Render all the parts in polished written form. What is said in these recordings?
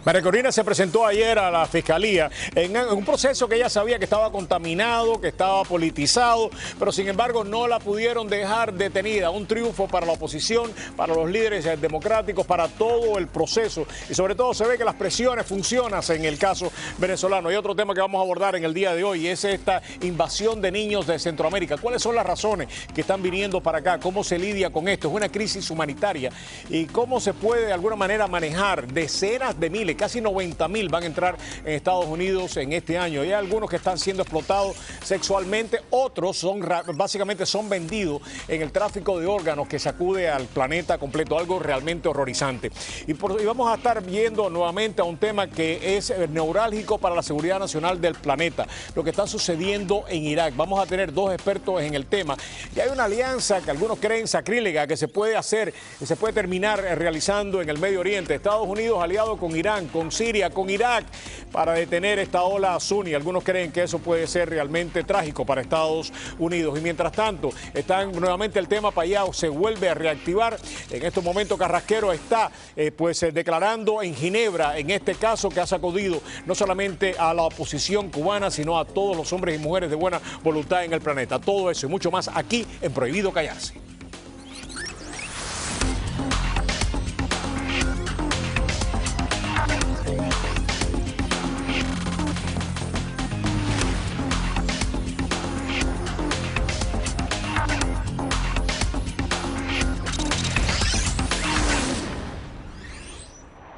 María Corina se presentó ayer a la Fiscalía en un proceso que ella sabía que estaba contaminado, que estaba politizado, pero sin embargo no la pudieron dejar detenida. Un triunfo para la oposición, para los líderes democráticos, para todo el proceso. Y sobre todo se ve que las presiones funcionan en el caso venezolano. Y otro tema que vamos a abordar en el día de hoy es esta invasión de niños de Centroamérica. ¿Cuáles son las razones que están viniendo para acá? ¿Cómo se lidia con esto? Es una crisis humanitaria. ¿Y cómo se puede de alguna manera manejar? Decenas de miles, casi 90.000 van a entrar en Estados Unidos en este año. Y hay algunos que están siendo explotados sexualmente, otros básicamente son vendidos en el tráfico de órganos que sacude al planeta completo, algo realmente horrorizante. Y vamos a estar viendo nuevamente a un tema que es neurálgico para la seguridad nacional del planeta, lo que está sucediendo en Irak. Vamos a tener dos expertos en el tema. Y hay una alianza que algunos creen sacrílega que se puede hacer, que se puede terminar realizando en el Medio Oriente. Estados Unidos aliado con Irán, con Siria, con Irak, para detener esta ola suní. Algunos creen que eso puede ser realmente trágico para Estados Unidos. Y mientras tanto, están nuevamente el tema Payao, se vuelve a reactivar. En estos momentos Carrasquero está declarando en Ginebra, en este caso que ha sacudido no solamente a la oposición cubana, sino a todos los hombres y mujeres de buena voluntad en el planeta. Todo eso y mucho más aquí en Prohibido Callarse.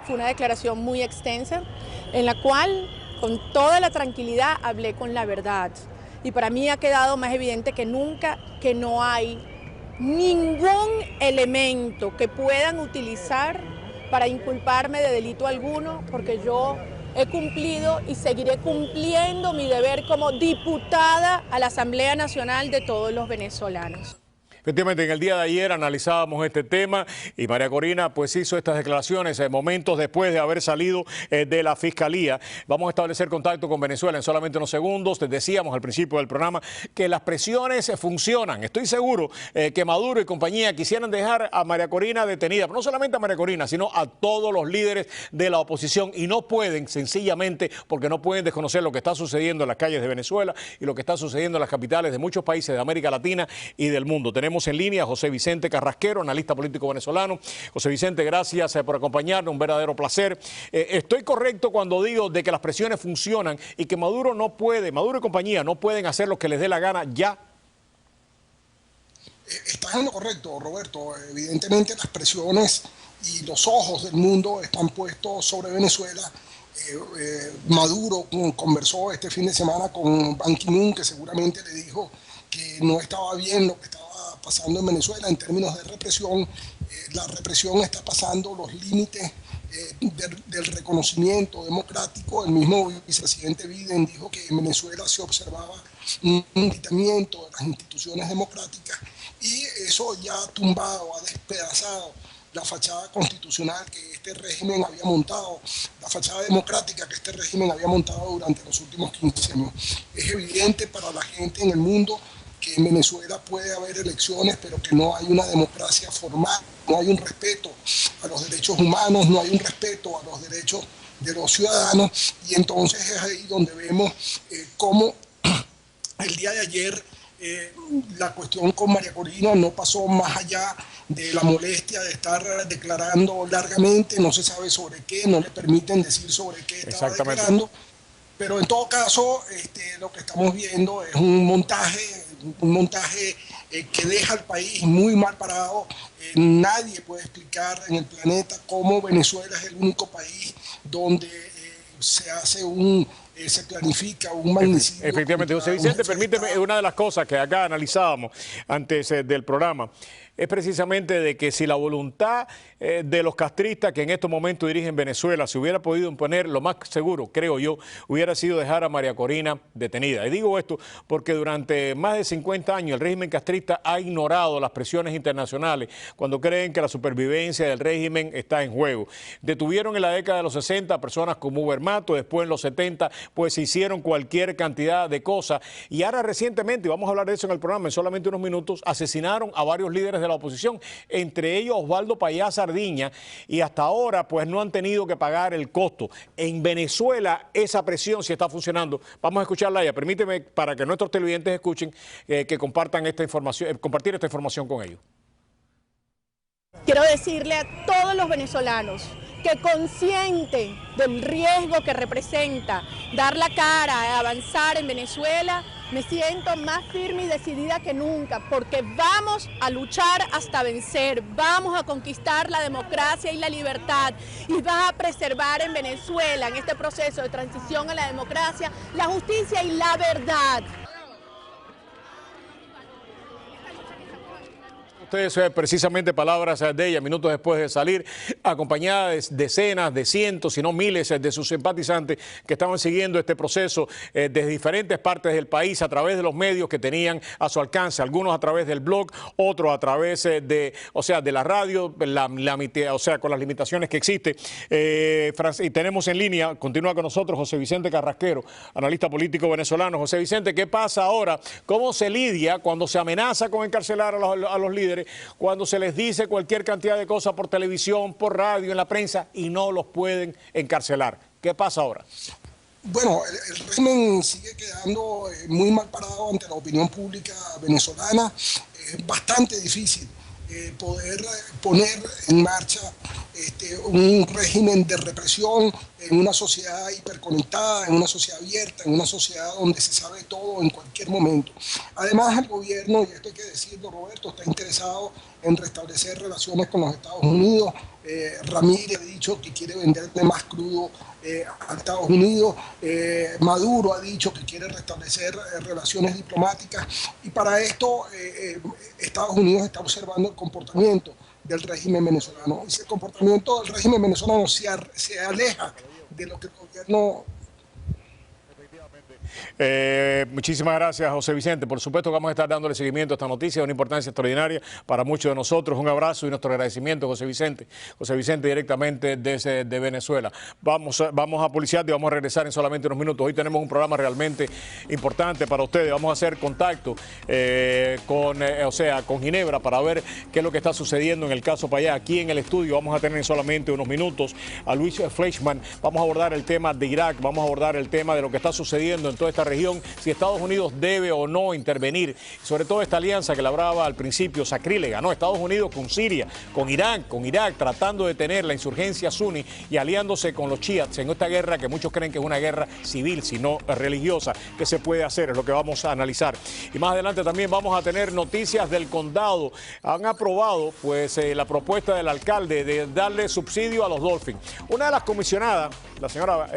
Fue una declaración muy extensa en la cual con toda la tranquilidad hablé con la verdad. Y para mí ha quedado más evidente que nunca que no hay ningún elemento que puedan utilizar para inculparme de delito alguno, porque yo he cumplido y seguiré cumpliendo mi deber como diputada a la Asamblea Nacional de todos los venezolanos. Efectivamente, en el día de ayer analizábamos este tema y María Corina pues hizo estas declaraciones momentos después de haber salido de la Fiscalía. Vamos a establecer contacto con Venezuela en solamente unos segundos. Te decíamos al principio del programa que las presiones funcionan. Estoy seguro que Maduro y compañía quisieran dejar a María Corina detenida, pero no solamente a María Corina, sino a todos los líderes de la oposición, y no pueden, sencillamente porque no pueden desconocer lo que está sucediendo en las calles de Venezuela y lo que está sucediendo en las capitales de muchos países de América Latina y del mundo. Tenemos en línea a José Vicente Carrasquero, analista político venezolano. José Vicente, gracias por acompañarnos, un verdadero placer. Estoy correcto cuando digo de que las presiones funcionan y que Maduro y compañía no pueden hacer lo que les dé la gana ya. Estás en lo correcto, Roberto. Evidentemente las presiones y los ojos del mundo están puestos sobre Venezuela. Maduro conversó este fin de semana con Ban Ki-moon, que seguramente le dijo que no estaba bien lo que estaba pasando en Venezuela en términos de represión. La represión está pasando los límites del reconocimiento democrático. El mismo vicepresidente Biden dijo que en Venezuela se observaba un debilitamiento de las instituciones democráticas, y eso ya ha tumbado, ha despedazado la fachada constitucional que este régimen había montado, la fachada democrática que este régimen había montado durante los últimos 15 años. Es evidente para la gente en el mundo que en Venezuela puede haber elecciones, pero que no hay una democracia formal, no hay un respeto a los derechos humanos, no hay un respeto a los derechos de los ciudadanos, y entonces es ahí donde vemos cómo el día de ayer la cuestión con María Corina no pasó más allá de la molestia de estar declarando largamente, no se sabe sobre qué, no le permiten decir sobre qué estaba declarando, pero en todo caso lo que estamos viendo es un montaje que deja al país muy mal parado. Nadie puede explicar en el planeta cómo Venezuela es el único país donde se planifica un magnicidio. Efectivamente, José Vicente, permíteme, una de las cosas que acá analizábamos antes del programa es precisamente de que si la voluntad de los castristas que en estos momentos dirigen Venezuela se hubiera podido imponer, lo más seguro, creo yo, hubiera sido dejar a María Corina detenida. Y digo esto porque durante más de 50 años el régimen castrista ha ignorado las presiones internacionales cuando creen que la supervivencia del régimen está en juego. Detuvieron en la década de los 60 personas como Hugo Mato, después en los 70 pues se hicieron cualquier cantidad de cosas, y ahora recientemente, y vamos a hablar de eso en el programa en solamente unos minutos, asesinaron a varios líderes de la oposición, entre ellos Osvaldo Payá Sardiña, y hasta ahora pues no han tenido que pagar el costo. En Venezuela esa presión sí está funcionando. Vamos a escucharla ya. Permíteme, para que nuestros televidentes escuchen, que compartan esta información, compartir esta información con ellos. Quiero decirle a todos los venezolanos que, consciente del riesgo que representa dar la cara, avanzar en Venezuela, me siento más firme y decidida que nunca, porque vamos a luchar hasta vencer, vamos a conquistar la democracia y la libertad, y va a preservar en Venezuela, en este proceso de transición a la democracia, la justicia y la verdad. Ustedes precisamente palabras de ella minutos después de salir, acompañada de decenas, de cientos, si no miles de sus simpatizantes que estaban siguiendo este proceso desde diferentes partes del país a través de los medios que tenían a su alcance, algunos a través del blog, otros a través de la radio, con las limitaciones que existen. Y tenemos en línea, continúa con nosotros José Vicente Carrasquero, analista político venezolano. José Vicente, ¿qué pasa ahora? ¿Cómo se lidia cuando se amenaza con encarcelar a los líderes? Cuando se les dice cualquier cantidad de cosas por televisión, por radio, en la prensa, y no los pueden encarcelar. ¿Qué pasa ahora? Bueno, el régimen sigue quedando muy mal parado ante la opinión pública venezolana. Es bastante difícil poder poner en marcha un régimen de represión en una sociedad hiperconectada, en una sociedad abierta, en una sociedad donde se sabe todo en cualquier momento. Además, el gobierno, y esto hay que decirlo, Roberto, está interesado en restablecer relaciones con los Estados Unidos. Ramírez ha dicho que quiere venderle más crudo a Estados Unidos. Maduro ha dicho que quiere restablecer relaciones diplomáticas, y para esto Estados Unidos está observando el comportamiento del régimen venezolano. Ese comportamiento del régimen venezolano se aleja de lo que el gobierno... Muchísimas gracias, José Vicente. Por supuesto que vamos a estar dándole seguimiento a esta noticia de una importancia extraordinaria para muchos de nosotros. Un abrazo y nuestro agradecimiento, José Vicente. José Vicente, directamente desde Venezuela. Vamos a Policiar y vamos a regresar en solamente unos minutos. Hoy tenemos un programa realmente importante para ustedes. Vamos a hacer contacto con Ginebra para ver qué es lo que está sucediendo en el caso Payá. Aquí en el estudio vamos a tener en solamente unos minutos a Luis Fleischmann. Vamos a abordar el tema de Irak, vamos a abordar el tema de lo que está sucediendo en toda esta región, si Estados Unidos debe o no intervenir, sobre todo esta alianza que la hablaba al principio, sacrílega, ¿no? Estados Unidos con Siria, con Irán, con Irak, tratando de detener la insurgencia suní y aliándose con los chiíes en esta guerra que muchos creen que es una guerra civil, sino religiosa. ¿Qué se puede hacer? Es lo que vamos a analizar. Y más adelante también vamos a tener noticias del condado. Han aprobado pues la propuesta del alcalde de darle subsidio a los Dolphins. Una de las comisionadas, la señora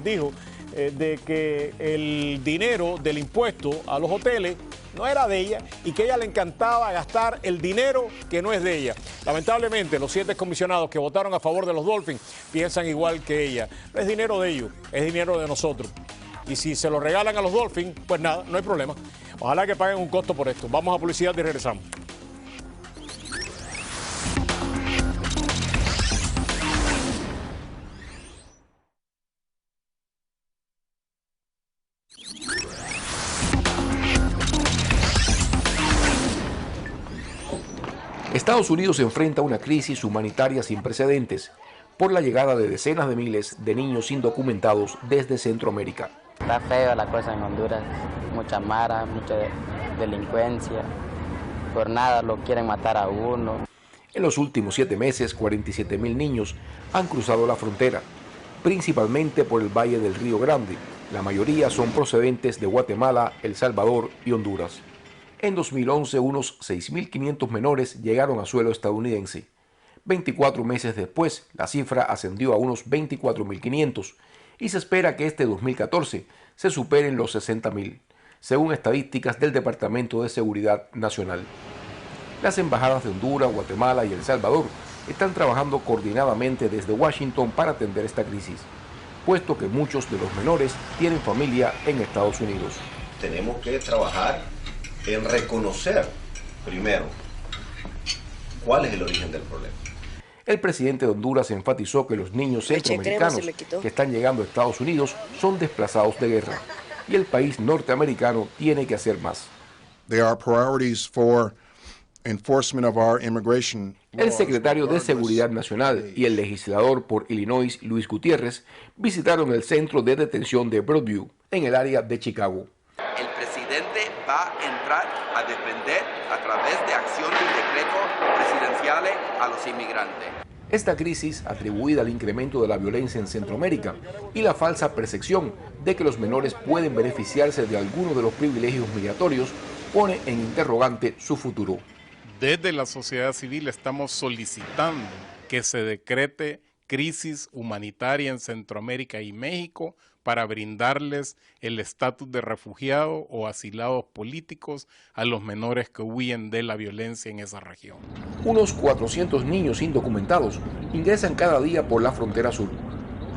dijo de que el dinero del impuesto a los hoteles no era de ella y que a ella le encantaba gastar el dinero que no es de ella. Lamentablemente, los 7 comisionados que votaron a favor de los Dolphins piensan igual que ella. No es dinero de ellos, es dinero de nosotros. Y si se lo regalan a los Dolphins, pues nada, no hay problema. Ojalá que paguen un costo por esto. Vamos a publicidad y regresamos. Estados Unidos se enfrenta a una crisis humanitaria sin precedentes por la llegada de decenas de miles de niños indocumentados desde Centroamérica. Está feo la cosa en Honduras, mucha mara, mucha delincuencia, por nada lo quieren matar a uno. En los últimos 7 meses, 47.000 niños han cruzado la frontera, principalmente por el Valle del Río Grande. La mayoría son procedentes de Guatemala, El Salvador y Honduras. En 2011, unos 6.500 menores llegaron a suelo estadounidense. 24 meses después, la cifra ascendió a unos 24.500 y se espera que este 2014 se superen los 60.000, según estadísticas del Departamento de Seguridad Nacional. Las embajadas de Honduras, Guatemala y El Salvador están trabajando coordinadamente desde Washington para atender esta crisis, puesto que muchos de los menores tienen familia en Estados Unidos. Tenemos que trabajar en reconocer primero cuál es el origen del problema. El presidente de Honduras enfatizó que los niños centroamericanos que están llegando a Estados Unidos son desplazados de guerra y el país norteamericano tiene que hacer más. There are priorities for enforcement of our immigration El laws, secretario de regardless Seguridad Nacional y el legislador por Illinois, Luis Gutiérrez, visitaron el centro de detención de Broadview, en el área de Chicago. El presidente va a entrar a defender a través de acciones y decretos presidenciales a los inmigrantes. Esta crisis, atribuida al incremento de la violencia en Centroamérica y la falsa percepción de que los menores pueden beneficiarse de algunos de los privilegios migratorios, pone en interrogante su futuro. Desde la sociedad civil estamos solicitando que se decrete crisis humanitaria en Centroamérica y México para brindarles el estatus de refugiado o asilados políticos a los menores que huyen de la violencia en esa región. Unos 400 niños indocumentados ingresan cada día por la frontera sur,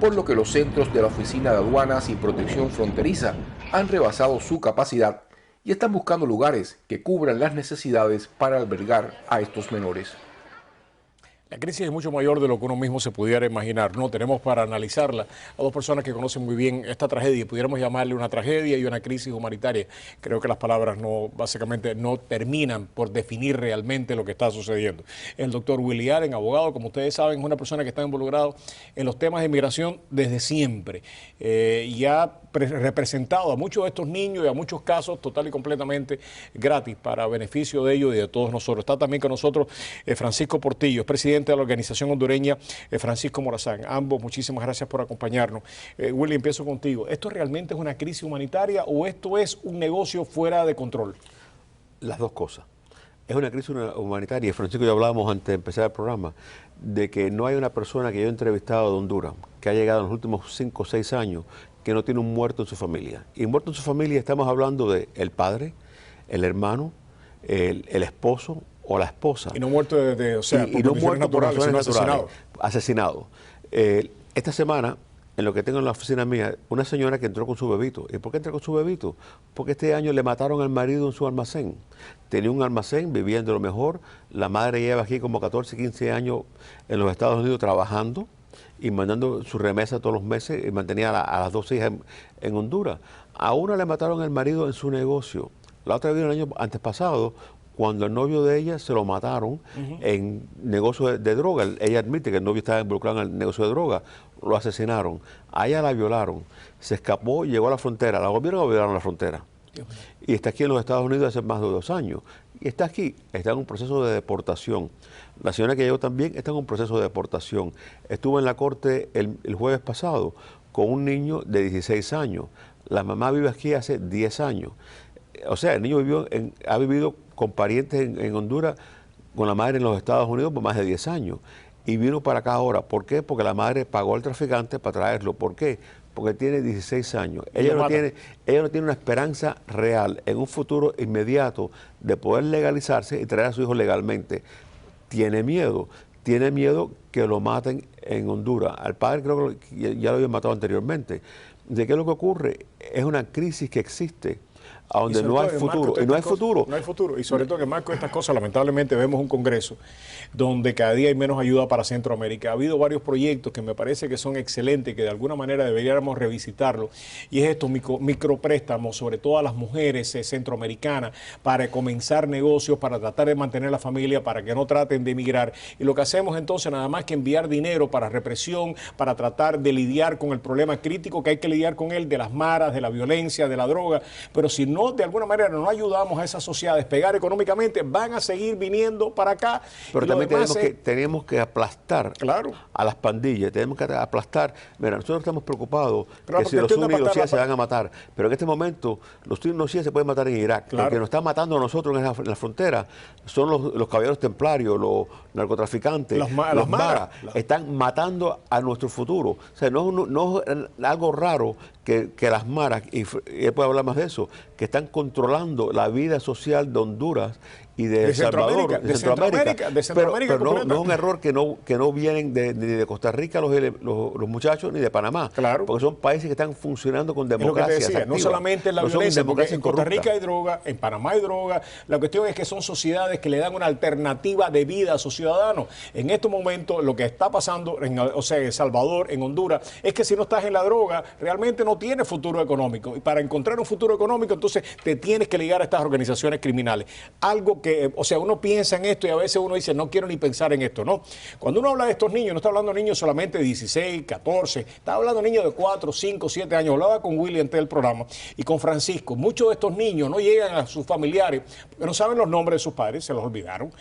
por lo que los centros de la Oficina de Aduanas y Protección Fronteriza han rebasado su capacidad y están buscando lugares que cubran las necesidades para albergar a estos menores. La crisis es mucho mayor de lo que uno mismo se pudiera imaginar, ¿no? Tenemos para analizarla a dos personas que conocen muy bien esta tragedia. Pudiéramos llamarle una tragedia y una crisis humanitaria. Creo que las palabras básicamente no terminan por definir realmente lo que está sucediendo. El doctor Willy Allen, abogado, como ustedes saben, es una persona que está involucrado en los temas de inmigración desde siempre y ha representado a muchos de estos niños y a muchos casos total y completamente gratis para beneficio de ellos y de todos nosotros. Está también con nosotros Francisco Portillo, es presidente de la organización hondureña Francisco Morazán. Ambos, muchísimas gracias por acompañarnos. Willy, empiezo contigo. ¿Esto realmente es una crisis humanitaria o esto es un negocio fuera de control? Las dos cosas. Es una crisis humanitaria. Francisco y yo hablábamos antes de empezar el programa de que no hay una persona que yo he entrevistado de Honduras que ha llegado en los últimos 5 o 6 años que no tiene un muerto en su familia. Y muerto en su familia estamos hablando de el padre, el hermano, el esposo o la esposa. Y no muerto y no muerto por razones naturales, asesinado. Esta semana, en lo que tengo en la oficina mía, una señora que entró con su bebito. ¿Y por qué entró con su bebito? Porque este año le mataron al marido en su almacén. Tenía un almacén, vivía de lo mejor. La madre lleva aquí como 14, 15 años en los Estados Unidos trabajando y mandando su remesa todos los meses y mantenía a las 2 hijas en Honduras. A una le mataron al marido en su negocio. La otra vez, el año antes pasado, cuando el novio de ella se lo mataron en negocio de droga. Ella admite que el novio estaba involucrado en el negocio de droga. Lo asesinaron. A ella la violaron. Se escapó, llegó a la frontera. La volvieron a violar en la frontera. Y está aquí en los Estados Unidos hace más de 2 años. Y está aquí, está en un proceso de deportación. La señora que llegó también está en un proceso de deportación. Estuvo en la corte el jueves pasado con un niño de 16 años. La mamá vive aquí hace 10 años. O sea, el niño ha vivido con parientes en Honduras, con la madre en los Estados Unidos por más de 10 años. Y vino para acá ahora. ¿Por qué? Porque la madre pagó al traficante para traerlo. ¿Por qué? Porque tiene 16 años. Ella no tiene una esperanza real en un futuro inmediato de poder legalizarse y traer a su hijo legalmente. Tiene miedo que lo maten en Honduras. Al padre creo que ya lo habían matado anteriormente. ¿De qué es lo que ocurre? Es una crisis que existe, a donde no hay futuro. Y no hay futuro. No hay futuro. Y sobre todo en el marco de estas cosas, lamentablemente vemos un Congreso donde cada día hay menos ayuda para Centroamérica. Ha habido varios proyectos que me parece que son excelentes, que de alguna manera deberíamos revisitarlo. Y es estos micropréstamos, sobre todo a las mujeres centroamericanas, para comenzar negocios, para tratar de mantener la familia, para que no traten de emigrar. Y lo que hacemos entonces nada más que enviar dinero para represión, para tratar de lidiar con el problema crítico que hay que lidiar con él, de las maras, de la violencia, de la droga. Pero si no, de alguna manera no ayudamos a esa sociedad a despegar económicamente, van a seguir viniendo para acá. Pero también tenemos que aplastar a las pandillas, tenemos que aplastar. Mira, nosotros estamos preocupados que si los sunnis y los shías se van a matar, pero en este momento los sunnis y los shías se pueden matar en Irak. El que nos está matando a nosotros en la frontera son los caballeros templarios, los narcotraficantes, los maras. Están matando a nuestro futuro. O sea, no es algo raro que las maras, y él puede hablar más de eso, que están controlando la vida social de Honduras y de El Salvador, de Centroamérica. Pero no es un error que no vienen ni de Costa Rica los muchachos, ni de Panamá. Porque son países que están funcionando con democracia. Es lo que te decía, no solamente la violencia, porque en Costa Rica hay droga, en Panamá hay droga. La cuestión es que son sociedades que le dan una alternativa de vida a sus ciudadanos. En estos momentos, lo que está pasando en El Salvador, en Honduras, es que si no estás en la droga, realmente no tienes futuro económico. Y para encontrar un futuro económico, entonces te tienes que ligar a estas organizaciones criminales. Algo que que, o sea, uno piensa en esto y a veces uno dice, no quiero ni pensar en esto, ¿no? Cuando uno habla de estos niños, no está hablando de niños solamente de 16, 14, está hablando de niños de 4, 5, 7 años. Hablaba con Willy antes del programa y con Francisco. Muchos de estos niños no llegan a sus familiares, pero no saben los nombres de sus padres, se los olvidaron.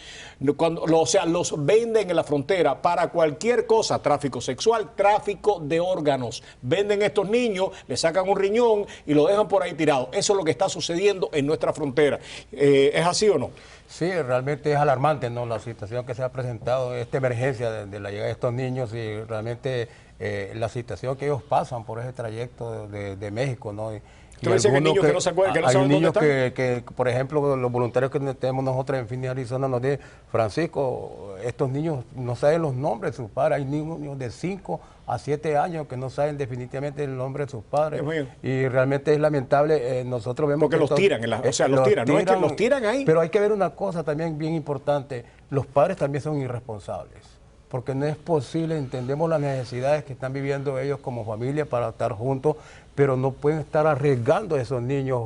O sea, los venden en la frontera para cualquier cosa, tráfico sexual, tráfico de órganos. Venden estos niños, le sacan un riñón y lo dejan por ahí tirado. Eso es lo que está sucediendo en nuestra frontera. ¿Es así o no? Sí, realmente es alarmante, ¿no? La situación que se ha presentado, esta emergencia de la llegada de estos niños y realmente la situación que ellos pasan por ese trayecto de México, ¿no? ¿Tú dices que hay niños que no se acuerdan, que no saben dónde están? Que, por ejemplo, los voluntarios que tenemos nosotros en Phoenix, Arizona, nos dicen, Francisco, estos niños no saben los nombres de sus padres. Hay niños de 5 a 7 años que no saben definitivamente el nombre de sus padres. Y realmente es lamentable. Nosotros vemos porque los tiran, o sea, los tiran, no es que los tiran ahí. Pero hay que ver una cosa también bien importante. Los padres también son irresponsables. Porque no es posible, entendemos las necesidades que están viviendo ellos como familia para estar juntos, pero no pueden estar arriesgando a esos niños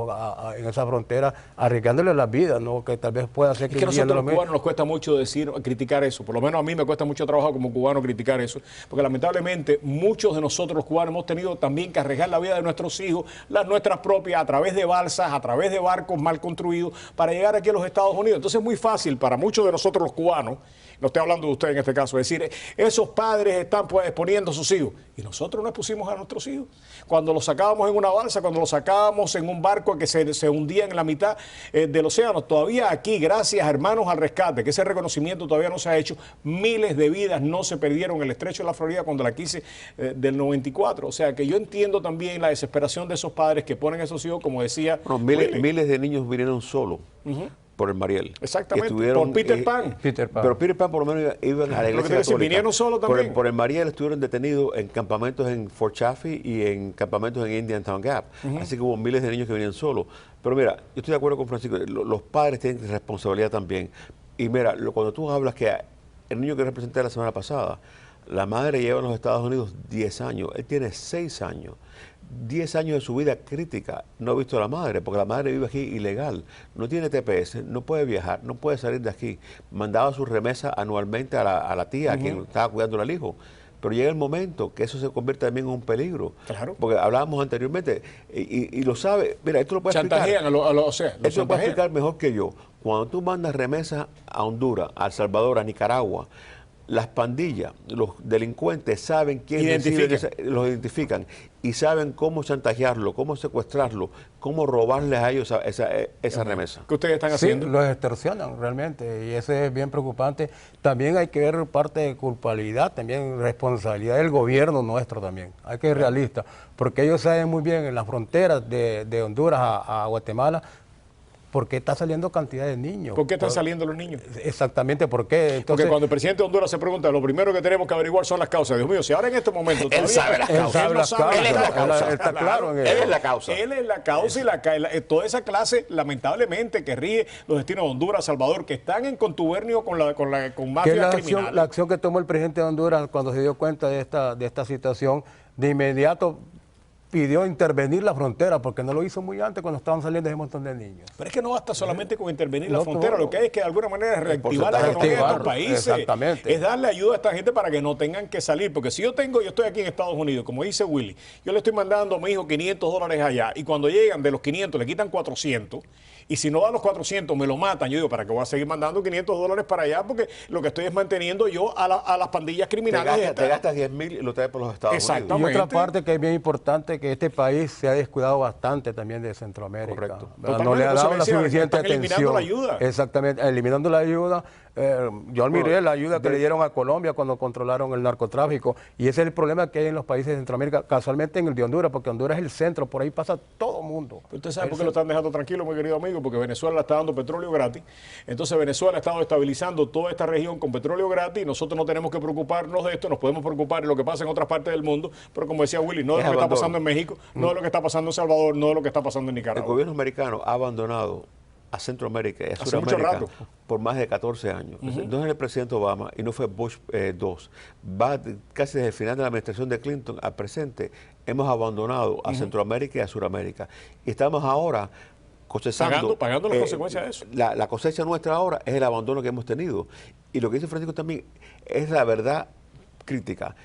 en esa frontera, arriesgándoles la vida, ¿no? Que tal vez pueda ser que... Es que a nosotros los cubanos nos cuesta mucho criticar eso, por lo menos a mí me cuesta mucho trabajo como cubano criticar eso, porque lamentablemente muchos de nosotros los cubanos hemos tenido también que arriesgar la vida de nuestros hijos, las nuestras propias, a través de balsas, a través de barcos mal construidos, para llegar aquí a los Estados Unidos. Entonces es muy fácil para muchos de nosotros los cubanos, no estoy hablando de usted en este caso, es decir, esos padres están pues exponiendo a sus hijos, y nosotros no expusimos a nuestros hijos. Cuando los sacábamos en una balsa, cuando los sacábamos en un barco que se hundía en la mitad del océano, todavía aquí, gracias a Hermanos al Rescate, que ese reconocimiento todavía no se ha hecho, miles de vidas no se perdieron en el estrecho de la Florida cuando la quise del 94. O sea que yo entiendo también la desesperación de esos padres que ponen a esos hijos, como decía... Bueno, miles de niños vinieron solos. Por el Mariel. Exactamente, por Peter Pan. Pero Peter Pan por lo menos iban a la iglesia católica. Vinieron solo también. Por el Mariel estuvieron detenidos en campamentos en Fort Chaffee y en campamentos en Indiantown Gap. Así que hubo miles de niños que venían solos. Pero mira, yo estoy de acuerdo con Francisco, los padres tienen responsabilidad también. Y mira, cuando tú hablas que el niño que representé la semana pasada, la madre lleva en los Estados Unidos 10 años, él tiene 6 años. 10 años de su vida crítica, no ha visto a la madre, porque la madre vive aquí ilegal, no tiene TPS, no puede viajar, no puede salir de aquí. Mandaba su remesa anualmente a la tía, a quien estaba cuidando al hijo. Pero llega el momento que eso se convierte también en un peligro. Claro. Porque hablábamos anteriormente, y lo sabe, mira, esto lo puede explicar. Chantajean Esto lo puede explicar mejor que yo. Cuando tú mandas remesas a Honduras, a El Salvador, a Nicaragua, las pandillas, los delincuentes saben quién los identifican y saben cómo chantajearlo, cómo secuestrarlo, cómo robarles a ellos esa remesa. ¿Qué ustedes están haciendo? Sí, los extorsionan realmente y eso es bien preocupante. También hay que ver parte de culpabilidad, también responsabilidad del gobierno nuestro también. Hay que ser realistas, porque ellos saben muy bien en las fronteras de Honduras a Guatemala, ¿por qué está saliendo cantidad de niños? ¿Por qué están saliendo los niños? Exactamente, ¿por qué? Entonces, porque cuando el presidente de Honduras se pregunta, lo primero que tenemos que averiguar son las causas. Dios mío, si ahora en este momento... Él sabe las causas. Él es la causa. Está claro en él es la causa. Él es la causa y toda esa clase, lamentablemente, que rige los destinos de Honduras, Salvador, que están en contubernio con mafias criminales. La acción que tomó el presidente de Honduras cuando se dio cuenta de esta situación, de inmediato pidió intervenir la frontera, porque no lo hizo muy antes cuando estaban saliendo ese montón de niños. Pero es que no basta solamente con intervenir la frontera, lo que hay es que de alguna manera reactivar la economía de estos países. Exactamente. Es darle ayuda a esta gente para que no tengan que salir, porque si yo estoy aquí en Estados Unidos, como dice Willy, yo le estoy mandando a mi hijo $500 allá, y cuando llegan de los 500 le quitan 400, y si no dan los 400 me lo matan, yo digo, ¿para qué voy a seguir mandando $500 para allá? Porque lo que estoy es manteniendo yo a las pandillas criminales. Te gastas 10,000 y lo traes por los Estados Unidos. Y otra parte que es bien importante, que este país se ha descuidado bastante también de Centroamérica. Correcto. No le ha dado la suficiente atención. Eliminando la ayuda. Exactamente, eliminando la ayuda. Yo admiré la ayuda que le dieron a Colombia cuando controlaron el narcotráfico, y ese es el problema que hay en los países de Centroamérica, casualmente en el de Honduras, porque Honduras es el centro, por ahí pasa todo el mundo. ¿Usted sabe por qué lo están dejando tranquilo, mi querido amigo? Porque Venezuela le está dando petróleo gratis. Entonces Venezuela ha estado estabilizando toda esta región con petróleo gratis, y nosotros no tenemos que preocuparnos de esto, nos podemos preocupar de lo que pasa en otras partes del mundo, pero como decía Willy, no de lo que está pasando en México, no de lo que está pasando en Salvador, no de lo que está pasando en Nicaragua. El gobierno americano ha abandonado a Centroamérica y a Sudamérica por más de 14 años. No es el presidente Obama y no fue Bush II. Va casi desde el final de la administración de Clinton al presente. Hemos abandonado a Centroamérica y a Sudamérica. Y estamos ahora cosechando. Pagando las consecuencias de eso. La cosecha nuestra ahora es el abandono que hemos tenido. Y lo que dice Francisco también es la verdad crítica.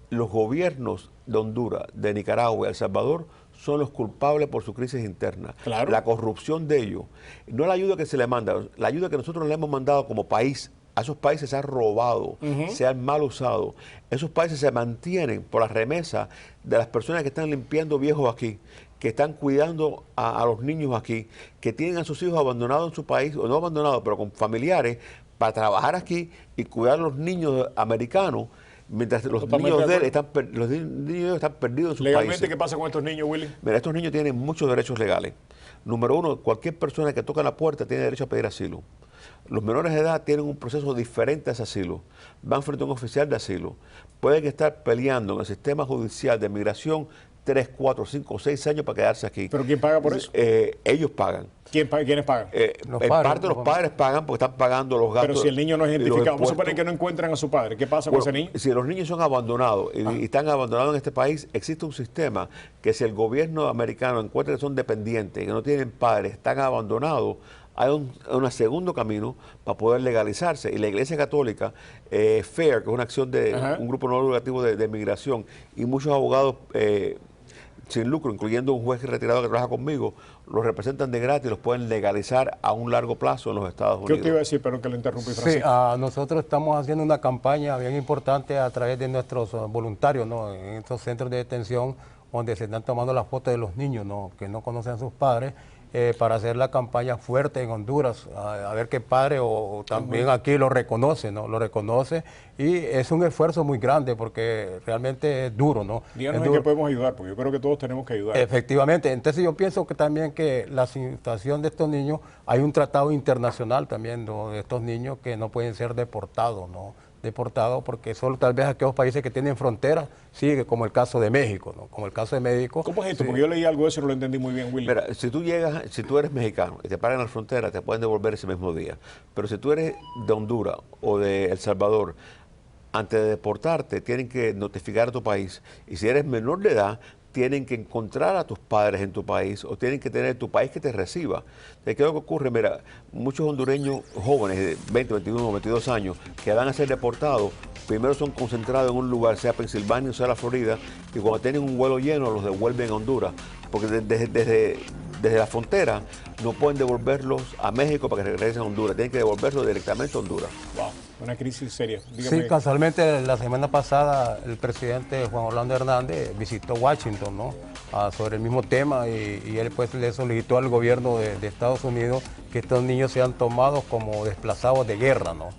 Los gobiernos de Honduras, de Nicaragua y El Salvador son los culpables por su crisis interna. Claro. La corrupción de ellos. No la ayuda que se le manda, la ayuda que nosotros le hemos mandado como país. A esos países se han robado, se han mal usado. Esos países se mantienen por la remesa de las personas que están limpiando viejos aquí, que están cuidando a los niños aquí, que tienen a sus hijos abandonados en su país, o no abandonados, pero con familiares, para trabajar aquí y cuidar a los niños americanos, mientras los niños de él están perdidos en sus ¿Legalmente países. qué pasa con estos niños, Willy? Mira, estos niños tienen muchos derechos legales. Número uno, cualquier persona que toca la puerta tiene derecho a pedir asilo. Los menores de edad tienen un proceso diferente a ese asilo. Van frente a un oficial de asilo. Pueden estar peleando en el sistema judicial de migración 3, 4, 5, 6 años para quedarse aquí. ¿Pero quién paga por eso? Ellos pagan. ¿Quiénes pagan? En parte los padres pagan porque están pagando los gastos. Pero si el niño no es identificado, vamos a suponer que no encuentran a su padre, ¿qué pasa con ese niño? Si los niños son abandonados y están abandonados en este país, existe un sistema que si el gobierno americano encuentra que son dependientes, que no tienen padres, están abandonados, hay un segundo camino para poder legalizarse. Y la Iglesia Católica, FAIR, que es una acción de un grupo no lucrativo de migración, y muchos abogados sin lucro, incluyendo un juez retirado que trabaja conmigo, los representan de gratis y los pueden legalizar a un largo plazo en los Estados Unidos. ¿Qué te iba a decir, pero que le interrumpí, Francisco? Sí, nosotros estamos haciendo una campaña bien importante a través de nuestros voluntarios, ¿no? En estos centros de detención donde se están tomando las fotos de los niños, ¿no? Que no conocen a sus padres, para hacer la campaña fuerte en Honduras, a ver qué padre o también aquí lo reconoce, ¿no? Lo reconoce, y es un esfuerzo muy grande porque realmente es duro, ¿no? Díganos en qué podemos ayudar, porque yo creo que todos tenemos que ayudar. Efectivamente, entonces yo pienso que también que la situación de estos niños, hay un tratado internacional también, ¿no? De estos niños que no pueden ser deportados, ¿no? Deportados porque solo tal vez aquellos países que tienen fronteras, sí, como el caso de México, ¿no? Como el caso de México. ¿Cómo es esto? Sí. Porque yo leí algo de eso y no lo entendí muy bien, Willy. Mira, si tú eres mexicano y te paran en la frontera, te pueden devolver ese mismo día. Pero si tú eres de Honduras o de El Salvador, antes de deportarte, tienen que notificar a tu país. Y si eres menor de edad, tienen que encontrar a tus padres en tu país o tienen que tener tu país que te reciba. ¿Qué es lo que ocurre? Mira, muchos hondureños jóvenes de 20, 21, 22 años que van a ser deportados, primero son concentrados en un lugar, sea Pensilvania o sea la Florida, y cuando tienen un vuelo lleno los devuelven a Honduras, porque desde la frontera no pueden devolverlos a México para que regresen a Honduras, tienen que devolverlos directamente a Honduras. Wow, una crisis seria. Dígame. Sí, casualmente la semana pasada el presidente Juan Orlando Hernández visitó Washington, ¿no? Sobre el mismo tema y él pues le solicitó al gobierno de Estados Unidos que estos niños sean tomados como desplazados de guerra, ¿no?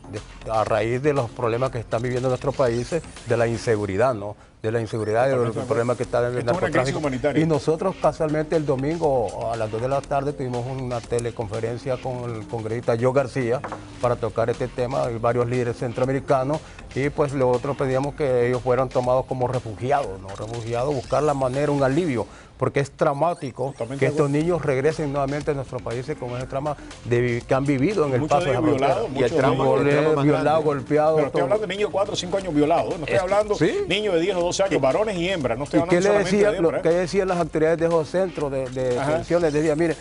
A raíz de los problemas que están viviendo nuestros países, de la inseguridad, ¿no? De la inseguridad y de los problemas que están en el narcotráfico. Y nosotros casualmente el domingo a las 2 de la tarde tuvimos una teleconferencia con el congresista Joe García para tocar este tema, y varios líderes centroamericanos, y pues nosotros pedíamos que ellos fueran tomados como refugiados, ¿no? Refugiados, buscar la manera, un alivio, porque es traumático que estos niños regresen nuevamente a nuestros países con ese trauma que han vivido en el paso de la frontera. Y el trauma violado, golpeado. Pero estoy hablando de niños de 4 o 5 años violados, no estoy hablando de niños de 10 o 12 años, varones y hembras, no estoy hablando solamente de hembras. ¿Qué decían las autoridades de esos centros de detenciones? Decían, mire,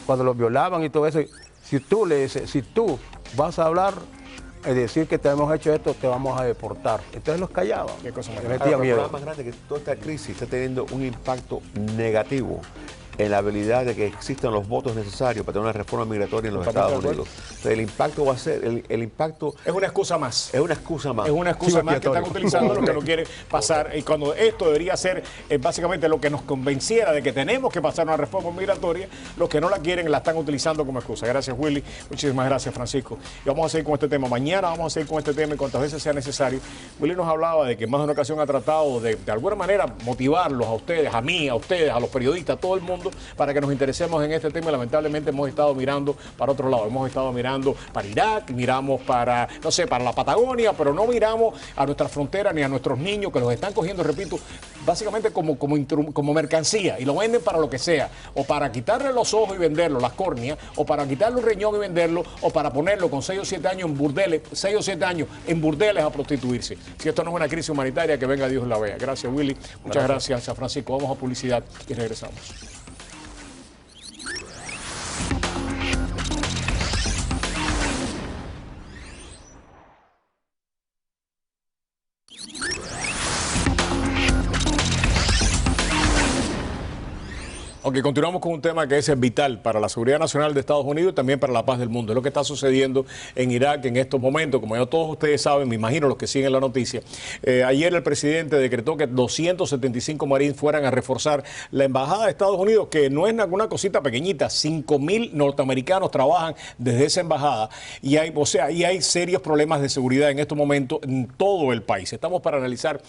cuando los violaban y todo eso, si tú le dices, si tú vas a hablar, es decir que te hemos hecho esto, te vamos a deportar. Entonces los callaban. Qué cosa más grande. El problema más grande es que toda esta crisis está teniendo un impacto negativo en la habilidad de que existan los votos necesarios para tener una reforma migratoria en los Estados Unidos. Entonces, el impacto va a ser, el impacto... Es una excusa más. Es una excusa más. Es una excusa más que están utilizando los que no quieren pasar. Y cuando esto debería ser básicamente lo que nos convenciera de que tenemos que pasar una reforma migratoria, los que no la quieren la están utilizando como excusa. Gracias, Willy. Muchísimas gracias, Francisco. Y vamos a seguir con este tema. Mañana vamos a seguir con este tema y cuantas veces sea necesario. Willy nos hablaba de que más de una ocasión ha tratado de alguna manera motivarlos a ustedes, a mí, a ustedes, a los periodistas, a todo el mundo, para que nos interesemos en este tema. Y lamentablemente hemos estado mirando para otro lado. Hemos estado mirando para Irak, miramos para, no sé, para la Patagonia, pero no miramos a nuestra frontera ni a nuestros niños que los están cogiendo, repito, básicamente como mercancía, y lo venden para lo que sea, o para quitarle los ojos y venderlo, las córneas, o para quitarle un riñón y venderlo, o para ponerlo con 6 o 7 años en burdeles, 6 o 7 años en burdeles a prostituirse. Si esto no es una crisis humanitaria, que venga Dios la vea. Gracias, Willy. Muchas gracias a Francisco. Vamos a publicidad y regresamos. Ok, continuamos con un tema que es vital para la seguridad nacional de Estados Unidos y también para la paz del mundo. Es lo que está sucediendo en Irak en estos momentos. Como ya todos ustedes saben, me imagino los que siguen la noticia, ayer el presidente decretó que 275 marines fueran a reforzar la embajada de Estados Unidos, que no es una cosita pequeñita. 5.000 norteamericanos trabajan desde esa embajada y hay serios problemas de seguridad en estos momentos en todo el país. Tenemos para analizar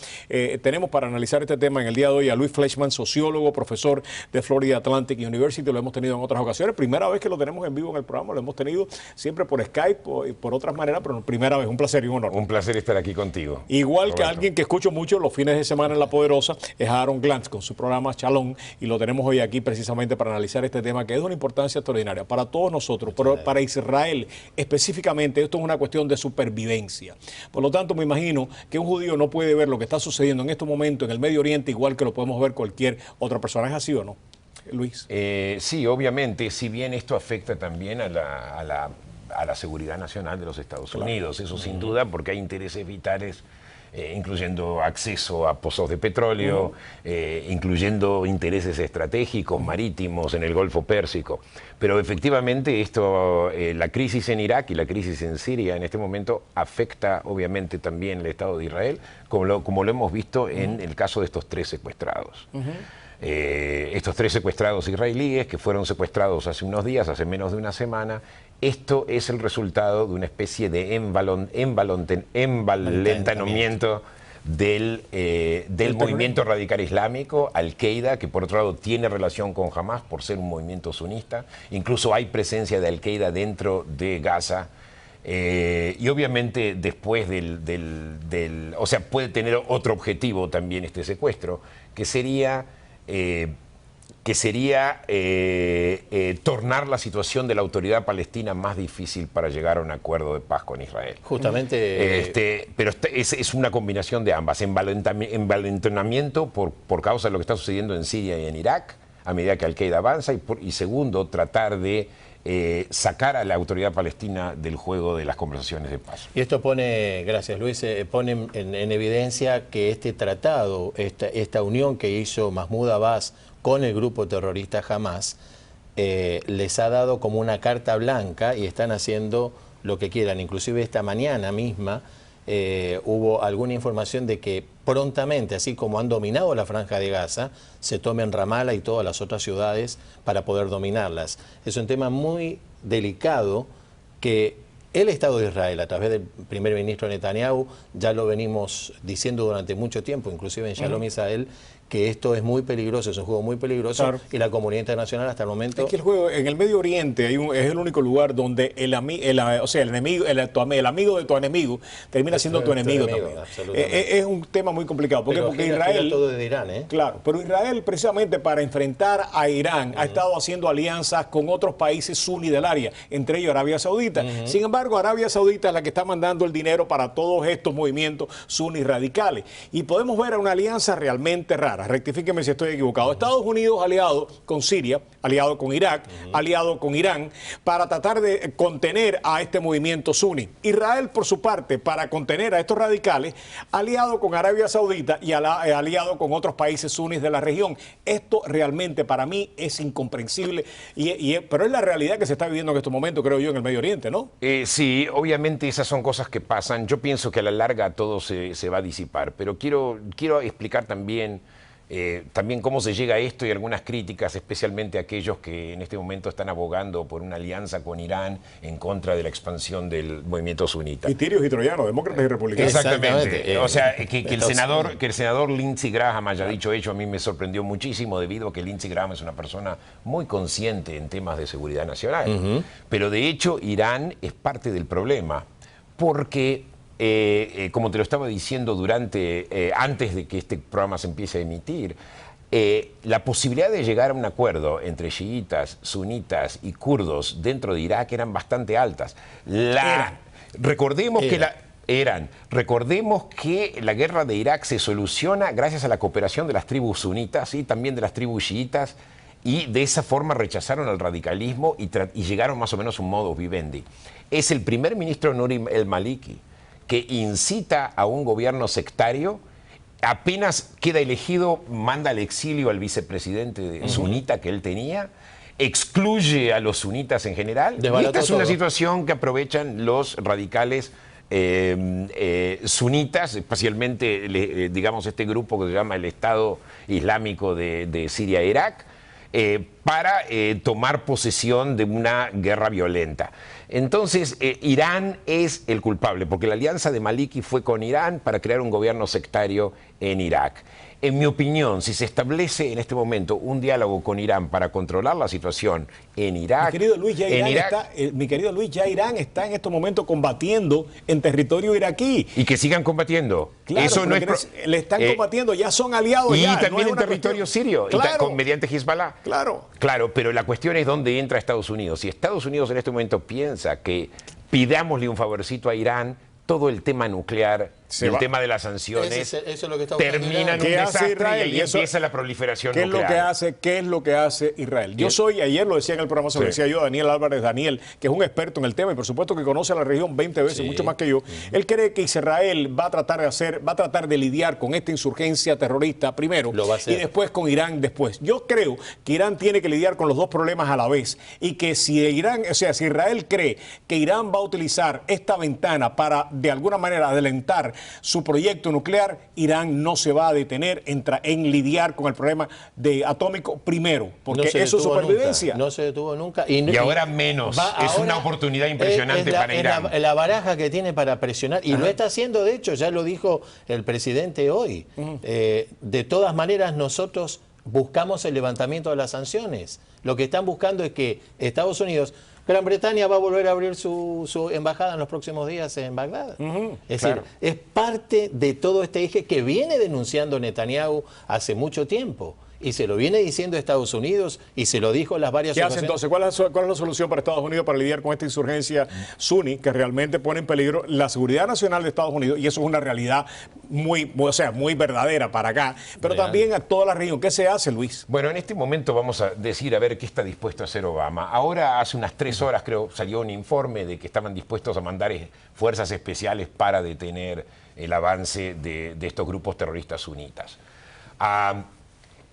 este tema en el día de hoy a Luis Fleischman, sociólogo, profesor de Florida Atlantic University. Lo hemos tenido en otras ocasiones. Primera vez que lo tenemos en vivo en el programa. Lo hemos tenido siempre por Skype y por otras maneras, pero primera vez. Un placer y un honor. Un placer estar aquí contigo. Igual Roberto. Que alguien que escucho mucho los fines de semana en La Poderosa es Aaron Glantz con su programa Shalom, y lo tenemos hoy aquí precisamente para analizar este tema que es de una importancia extraordinaria para todos nosotros, pero para Israel específicamente esto es una cuestión de supervivencia. Por lo tanto, me imagino que un judío no puede ver lo que está sucediendo en estos momentos en el Medio Oriente igual que lo podemos ver cualquier otra persona. ¿Es así o no, Luis? Sí, obviamente, si bien esto afecta también a la seguridad nacional de los Estados Unidos, eso sin duda, porque hay intereses vitales, incluyendo acceso a pozos de petróleo, incluyendo intereses estratégicos marítimos en el Golfo Pérsico. Pero efectivamente la crisis en Irak y la crisis en Siria en este momento afecta obviamente también el Estado de Israel, como lo hemos visto en el caso de estos 3 secuestrados. Estos 3 secuestrados israelíes que fueron secuestrados hace unos días, hace menos de una semana. Esto es el resultado de una especie de envalentamiento del movimiento radical islámico, Al-Qaeda, que por otro lado tiene relación con Hamas por ser un movimiento sunista. Incluso hay presencia de Al-Qaeda dentro de Gaza. Y obviamente después o sea, puede tener otro objetivo también este secuestro, que sería tornar la situación de la autoridad palestina más difícil para llegar a un acuerdo de paz con Israel. Justamente. Pero es una combinación de ambas, envalentonamiento por causa de lo que está sucediendo en Siria y en Irak, a medida que Al-Qaeda avanza, y segundo, tratar de sacar a la autoridad palestina del juego de las conversaciones de paz. Y esto pone, gracias Luis, pone en evidencia que este tratado, esta unión que hizo Mahmoud Abbas con el grupo terrorista Hamas, les ha dado como una carta blanca y están haciendo lo que quieran. Inclusive esta mañana misma hubo alguna información de que prontamente, así como han dominado la Franja de Gaza, se tomen Ramallah y todas las otras ciudades para poder dominarlas. Es un tema muy delicado que el Estado de Israel, a través del primer ministro Netanyahu, ya lo venimos diciendo durante mucho tiempo, inclusive en Shalom Israel, que esto es muy peligroso, es un juego muy peligroso, claro. Y la comunidad internacional hasta el momento... Es que el juego en el Medio Oriente es el único lugar donde el amigo de tu enemigo termina siendo tu enemigo también. Es un tema muy complicado. Porque Israel... todo de Irán, Claro, pero Israel precisamente para enfrentar a Irán ha estado haciendo alianzas con otros países suní del área, entre ellos Arabia Saudita. Sin embargo, Arabia Saudita es la que está mandando el dinero para todos estos movimientos suní radicales. Y podemos ver una alianza realmente rara. Rectifíqueme si estoy equivocado. Estados Unidos aliado con Siria, aliado con Irak, aliado con Irán, para tratar de contener a este movimiento suní. Israel, por su parte, para contener a estos radicales, aliado con Arabia Saudita y aliado con otros países suníes de la región. Esto realmente para mí es incomprensible, pero es la realidad que se está viviendo en estos momentos, creo yo, en el Medio Oriente, ¿no? Sí, obviamente esas son cosas que pasan. Yo pienso que a la larga todo se va a disipar, pero quiero explicar también cómo se llega a esto y algunas críticas, especialmente a aquellos que en este momento están abogando por una alianza con Irán en contra de la expansión del movimiento sunita. Y tirios y troyanos, demócratas y republicanos. Exactamente. O sea, que el senador Lindsey Graham haya dicho ello a mí me sorprendió muchísimo, debido a que Lindsey Graham es una persona muy consciente en temas de seguridad nacional. Pero de hecho Irán es parte del problema, porque... como te lo estaba diciendo antes de que este programa se empiece a emitir, la posibilidad de llegar a un acuerdo entre chiitas, sunitas y kurdos dentro de Irak eran bastante altas. Recordemos que la guerra de Irak se soluciona gracias a la cooperación de las tribus sunitas y también de las tribus chiitas, y de esa forma rechazaron el radicalismo y llegaron más o menos a un modus vivendi. Es el primer ministro Nouri el-Maliki que incita a un gobierno sectario apenas queda elegido, manda al exilio al vicepresidente sunita que él tenía, excluye a los sunitas en general. Y esta es una situación que aprovechan los radicales sunitas, especialmente, digamos, este grupo que se llama el Estado Islámico de Siria e Irak, para tomar posesión de una guerra violenta. Entonces, Irán es el culpable, porque la alianza de Maliki fue con Irán para crear un gobierno sectario en Irak. En mi opinión, si se establece en este momento un diálogo con Irán para controlar la situación en Irak... Mi querido Luis, ya Irán está en estos momentos combatiendo en territorio iraquí. Y que sigan combatiendo. Claro, eso no es le están combatiendo, ya son aliados. Y ya, también no en territorio sirio, claro, mediante Hezbollah. Claro, pero la cuestión es dónde entra Estados Unidos. Si Estados Unidos en este momento piensa que pidámosle un favorcito a Irán, todo el tema nuclear, tema de las sanciones, eso es lo que termina en un desastre y ahí empieza la proliferación nuclear. ¿Qué es lo que hace Israel? Ayer lo decía en el programa, se lo decía yo, Daniel Álvarez, que es un experto en el tema y por supuesto que conoce a la región 20 veces, mucho más que yo. Él cree que Israel va a tratar de lidiar con esta insurgencia terrorista primero y después con Irán después. Yo creo que Irán tiene que lidiar con los dos problemas a la vez y que si Israel cree que Irán va a utilizar esta ventana para de alguna manera adelantar su proyecto nuclear, Irán no se va a detener en lidiar con el problema atómico primero, porque eso es supervivencia. No se detuvo nunca. Y ahora menos. Es una oportunidad impresionante para Irán. La baraja que tiene para presionar, y lo está haciendo, de hecho, ya lo dijo el presidente hoy. De todas maneras, nosotros buscamos el levantamiento de las sanciones. Lo que están buscando es que Estados Unidos... Gran Bretaña va a volver a abrir su embajada en los próximos días en Bagdad. Es decir, es parte de todo este eje que viene denunciando Netanyahu hace mucho tiempo. Y se lo viene diciendo Estados Unidos y se lo dijo en las varias ocasiones. ¿Qué hace entonces? ¿Cuál es la solución para Estados Unidos para lidiar con esta insurgencia suní que realmente pone en peligro la seguridad nacional de Estados Unidos? Y eso es una realidad muy verdadera para acá, pero también a toda la región. ¿Qué se hace, Luis? Bueno, en este momento vamos a decir a ver qué está dispuesto a hacer Obama. Ahora, hace unas 3 horas, creo, salió un informe de que estaban dispuestos a mandar fuerzas especiales para detener el avance de estos grupos terroristas sunitas.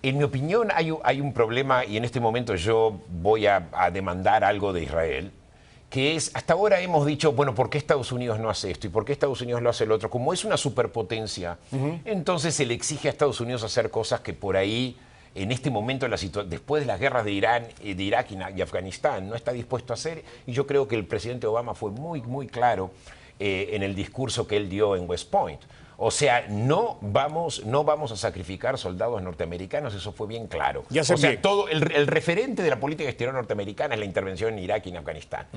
En mi opinión hay un problema y en este momento yo voy a demandar algo de Israel, que es, hasta ahora hemos dicho, bueno, ¿por qué Estados Unidos no hace esto? ¿Y por qué Estados Unidos lo hace el otro? Como es una superpotencia, entonces se le exige a Estados Unidos hacer cosas que por ahí, en este momento, después de las guerras de Irak y Afganistán, no está dispuesto a hacer. Y yo creo que el presidente Obama fue muy, muy claro en el discurso que él dio en West Point. O sea, no vamos a sacrificar soldados norteamericanos, eso fue bien claro. O sea, todo el referente de la política exterior norteamericana es la intervención en Irak y en Afganistán.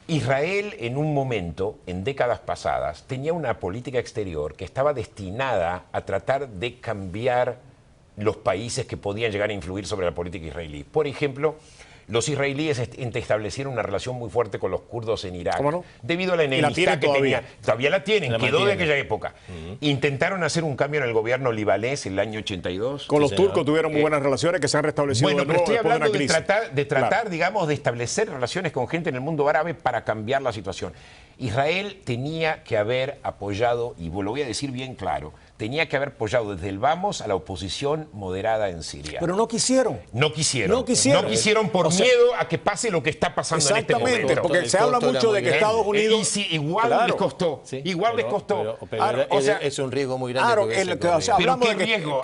Israel, en un momento, en décadas pasadas, tenía una política exterior que estaba destinada a tratar de cambiar los países que podían llegar a influir sobre la política israelí. Por ejemplo, los israelíes establecieron una relación muy fuerte con los kurdos en Irak. ¿Cómo no? Debido a la enemistad que tenían. Todavía la tienen, quedó de aquella época. Intentaron hacer un cambio en el gobierno libanés en el año 82. Con los turcos tuvieron muy buenas relaciones que se han restablecido de nuevo después de una crisis. De tratar, digamos, de establecer relaciones con gente en el mundo árabe para cambiar la situación. Israel tenía que haber apoyado, y lo voy a decir bien claro, tenía que haber apoyado desde el vamos a la oposición moderada en Siria. Pero no quisieron. No quisieron por miedo a que pase lo que está pasando en este momento. Exactamente, porque se habla mucho de que Estados Unidos... Y sí, igual les costó. Les costó. Es un riesgo muy grande. Pero ¿qué riesgo?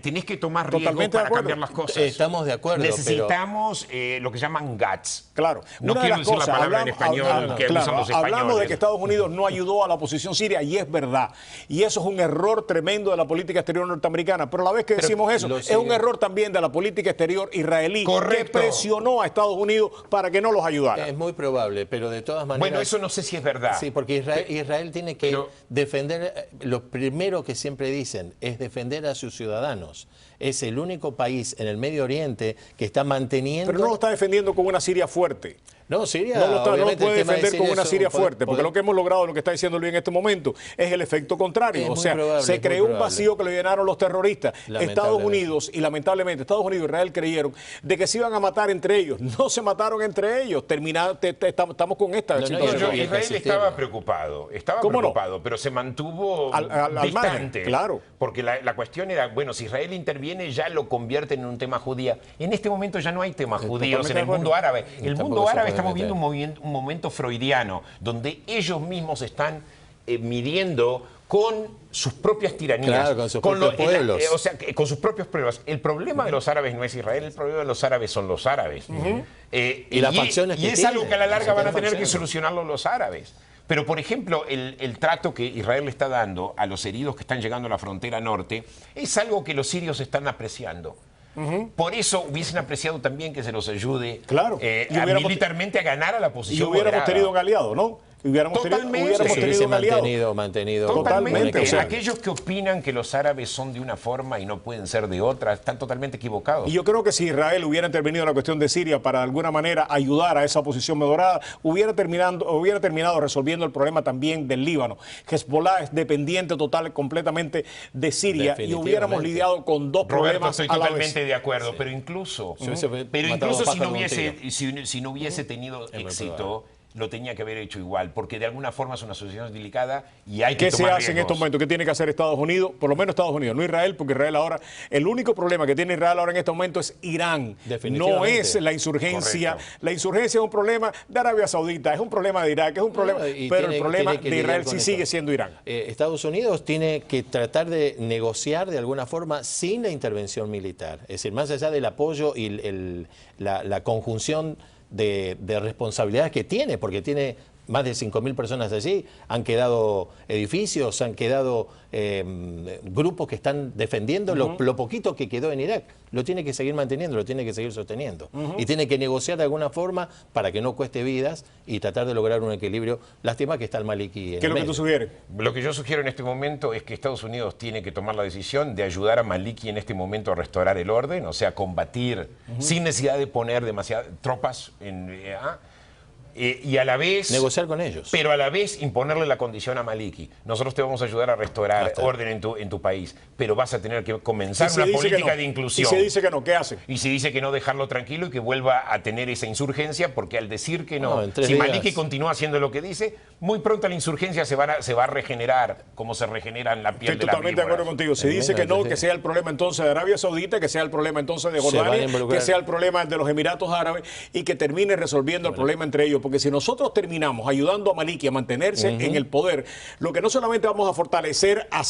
Tenés que tomar riesgo para cambiar las cosas. Estamos de acuerdo. Necesitamos lo que llaman guts. Claro. No quiero decir la palabra en español que usan los españoles. Hablamos de que Estados Unidos no ayudó a la oposición siria y es verdad. Y eso es un error tremendo de la política exterior norteamericana, pero a la vez que decimos eso, es un error también de la política exterior israelí, que presionó a Estados Unidos para que no los ayudara. Es muy probable, pero de todas maneras... Bueno, eso no sé si es verdad. Sí, porque Israel tiene que defender, lo primero que siempre dicen, es defender a sus ciudadanos. Es el único país en el Medio Oriente que está manteniendo... Pero no lo está defendiendo con una Siria fuerte. No, Siria, no lo obviamente, puede el tema de defender con Siria una es Siria un fuerte, porque lo que hemos logrado, lo que está diciendo Luis en este momento, es el efecto contrario. Es o muy sea, probable, se es creó muy un vacío que lo llenaron los terroristas. Estados Unidos y lamentablemente Estados Unidos y Israel creyeron de que se iban a matar entre ellos. No se mataron entre ellos. Estamos con esta situación. Israel estaba preocupado, pero se mantuvo distante. Margen, claro. Porque la cuestión era, bueno, si Israel interviene ya lo convierten en un tema judío. En este momento ya no hay temas judíos en el mundo árabe. El mundo árabe estamos viendo un momento freudiano, donde ellos mismos están midiendo con sus propias tiranías, claro, con sus propios pueblos. O sea, con sus propios pueblos. El problema de los árabes no es Israel, el problema de los árabes son los árabes. Y las facciones y es algo que a la larga van a tener que solucionarlo los árabes. Pero, por ejemplo, el trato que Israel le está dando a los heridos que están llegando a la frontera norte es algo que los sirios están apreciando. Por eso hubiesen apreciado también que se los ayude militarmente a ganar a la posición. Y hubiéramos tenido un aliado, ¿no? Hubiéramos tenido un aliado. Mantenido. Totalmente. O sea, aquellos que opinan que los árabes son de una forma y no pueden ser de otra, están totalmente equivocados. Y yo creo que si Israel hubiera intervenido en la cuestión de Siria para de alguna manera ayudar a esa oposición moderada, hubiera terminado resolviendo el problema también del Líbano. Hezbollah es dependiente completamente de Siria y hubiéramos lidiado con dos problemas estoy a la totalmente vez. de acuerdo, pero incluso si no hubiese tenido éxito, lo tenía que haber hecho igual, porque de alguna forma es una asociación delicada y hay que tomar riesgos. ¿Qué se hace en estos momentos? ¿Qué tiene que hacer Estados Unidos? Por lo menos Estados Unidos, no Israel, porque Israel ahora, el único problema que tiene Israel ahora en este momento es Irán. No es la insurgencia. Correcto. La insurgencia es un problema de Arabia Saudita, es un problema de Irak, es un problema, pero el problema de Israel sí sigue siendo Irán. Estados Unidos tiene que tratar de negociar de alguna forma sin la intervención militar. Es decir, más allá del apoyo y la conjunción de responsabilidades que tiene, porque tiene más de 5.000 personas allí, han quedado edificios, han quedado grupos que están defendiendo lo poquito que quedó en Irak. Lo tiene que seguir manteniendo, lo tiene que seguir sosteniendo. Y tiene que negociar de alguna forma para que no cueste vidas y tratar de lograr un equilibrio. Lástima que está el Maliki en ¿Qué es lo que tú sugieres? Lo que yo sugiero en este momento es que Estados Unidos tiene que tomar la decisión de ayudar a Maliki en este momento a restaurar el orden, o sea, combatir sin necesidad de poner demasiadas tropas y a la vez... negociar con ellos. Pero a la vez imponerle la condición a Maliki. Nosotros te vamos a ayudar a restaurar orden en tu país, pero vas a tener que comenzar una política de inclusión. Y se dice que no, ¿qué hace? Y se dice que no, dejarlo tranquilo y que vuelva a tener esa insurgencia, porque al decir que no si Maliki continúa haciendo lo que dice, muy pronto la insurgencia se va a regenerar, como se regenera en la piel de la víbora. Estoy totalmente de acuerdo contigo. Si dice que no, que sea el problema entonces de Arabia Saudita, que sea el problema entonces de Jordania, que sea el problema de los Emiratos Árabes y que termine resolviendo el problema entre ellos. Porque si nosotros terminamos ayudando a Maliki a mantenerse en el poder, lo que no solamente vamos a fortalecer a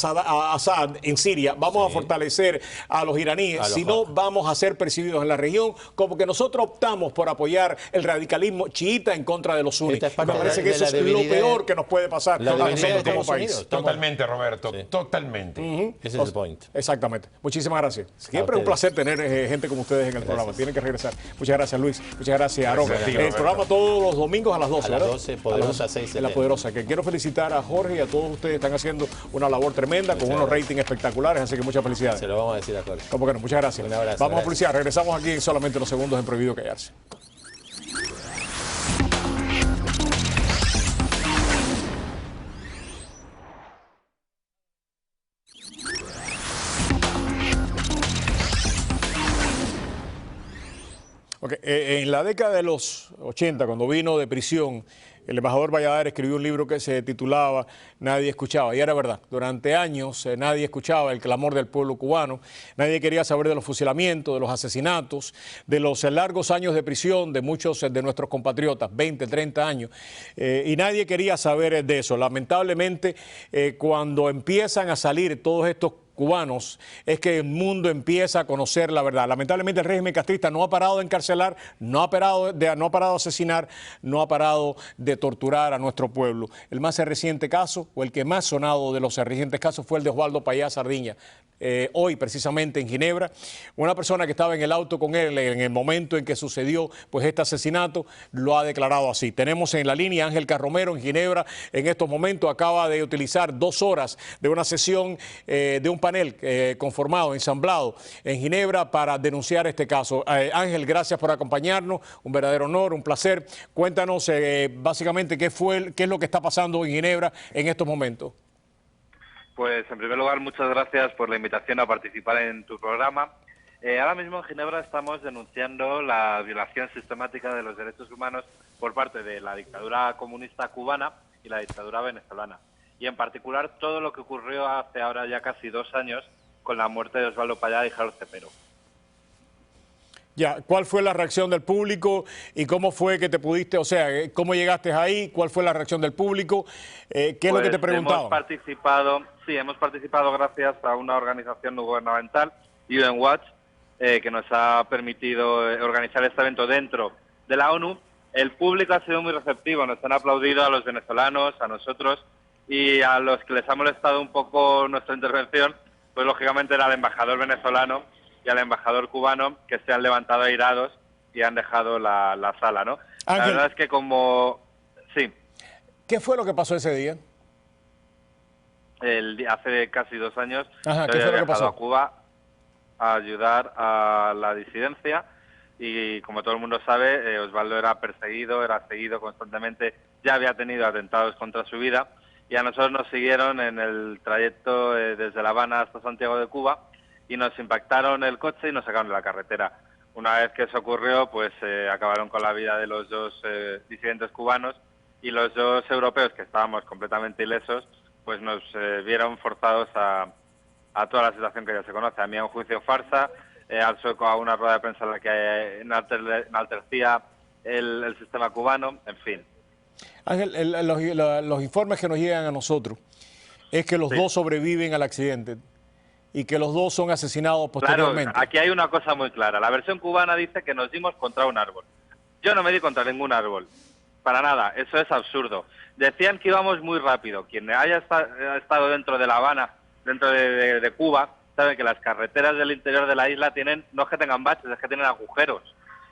Assad en Siria, vamos a fortalecer a los iraníes, sino vamos a ser percibidos en la región como que nosotros optamos por apoyar el radicalismo chiita en contra de los sunnitas. Me parece que eso es lo peor que nos puede pasar a nosotros como país. Totalmente, Roberto, totalmente. Ese es el point. Exactamente. Muchísimas gracias. Siempre es un placer tener gente como ustedes en el programa. Tienen que regresar. Muchas gracias, Luis. Muchas gracias, Aaron. El programa todos los domingos a las 12. A las 12, Poderosa 6. La Poderosa. Que quiero felicitar a Jorge y a todos ustedes. Están haciendo una labor tremenda con unos ratings espectaculares. Así que muchas felicidades. Se lo vamos a decir a Jorge. Como que no, muchas gracias. Un abrazo. Vamos a publicidad. Regresamos aquí en solamente unos segundos en Prohibido Callarse. Okay. En la década de los 80, cuando vino de prisión, el embajador Valladares escribió un libro que se titulaba Nadie escuchaba, y era verdad. Durante años nadie escuchaba el clamor del pueblo cubano, nadie quería saber de los fusilamientos, de los asesinatos, de los largos años de prisión de muchos de nuestros compatriotas, 20, 30 años, y nadie quería saber de eso. Lamentablemente, cuando empiezan a salir todos estos cubanos, es que el mundo empieza a conocer la verdad. Lamentablemente el régimen castrista no ha parado de encarcelar, no ha parado de asesinar, no ha parado de torturar a nuestro pueblo. El más reciente caso, o el que más sonado de los recientes casos, fue el de Osvaldo Payá Sardiña. Hoy precisamente en Ginebra, una persona que estaba en el auto con él en el momento en que sucedió pues este asesinato, lo ha declarado así. Tenemos en la línea Ángel Carromero en Ginebra. En estos momentos acaba de utilizar 2 horas de una sesión de un panel conformado, ensamblado en Ginebra para denunciar este caso. Ángel, gracias por acompañarnos, un verdadero honor, un placer. Cuéntanos básicamente qué es lo que está pasando en Ginebra en estos momentos. Pues en primer lugar, muchas gracias por la invitación a participar en tu programa. Ahora mismo en Ginebra estamos denunciando la violación sistemática de los derechos humanos por parte de la dictadura comunista cubana y la dictadura venezolana. Y en particular todo lo que ocurrió hace ahora ya casi 2 años con la muerte de Osvaldo Payá y Harold Cepero. Ya, ¿cuál fue la reacción del público y cómo fue que te pudiste, o sea, cómo llegaste ahí? ¿Cuál fue la reacción del público? ¿Qué es lo que te preguntaban? Hemos participado gracias a una organización no gubernamental, UN Watch, que nos ha permitido organizar este evento dentro de la ONU. El público ha sido muy receptivo, nos han aplaudido a los venezolanos, a nosotros, y a los que les ha molestado un poco nuestra intervención, pues lógicamente era el embajador venezolano y al embajador cubano, que se han levantado airados y han dejado la sala, ¿no? Ángel, la verdad es que como... Sí. ¿Qué fue lo que pasó ese día? Hace casi 2 años, Ajá, yo ¿qué fue lo había que pasó? viajado a Cuba a ayudar a la disidencia y, como todo el mundo sabe, Osvaldo era perseguido, era seguido constantemente, ya había tenido atentados contra su vida y a nosotros nos siguieron en el trayecto desde La Habana hasta Santiago de Cuba y nos impactaron el coche y nos sacaron de la carretera. Una vez que eso ocurrió, pues acabaron con la vida de los 2 disidentes cubanos y los 2 europeos, que estábamos completamente ilesos, pues nos vieron forzados a toda la situación que ya se conoce. A mí a un juicio farsa, al sueco a una rueda de prensa en la que enaltecía el sistema cubano, en fin. Ángel, los informes que nos llegan a nosotros es que los 2 sobreviven al accidente y que los 2 son asesinados posteriormente. Claro, aquí hay una cosa muy clara. La versión cubana dice que nos dimos contra un árbol. Yo no me di contra ningún árbol. Para nada, eso es absurdo. Decían que íbamos muy rápido. Quien haya estado dentro de La Habana, dentro de Cuba, sabe que las carreteras del interior de la isla no es que tengan baches, es que tienen agujeros.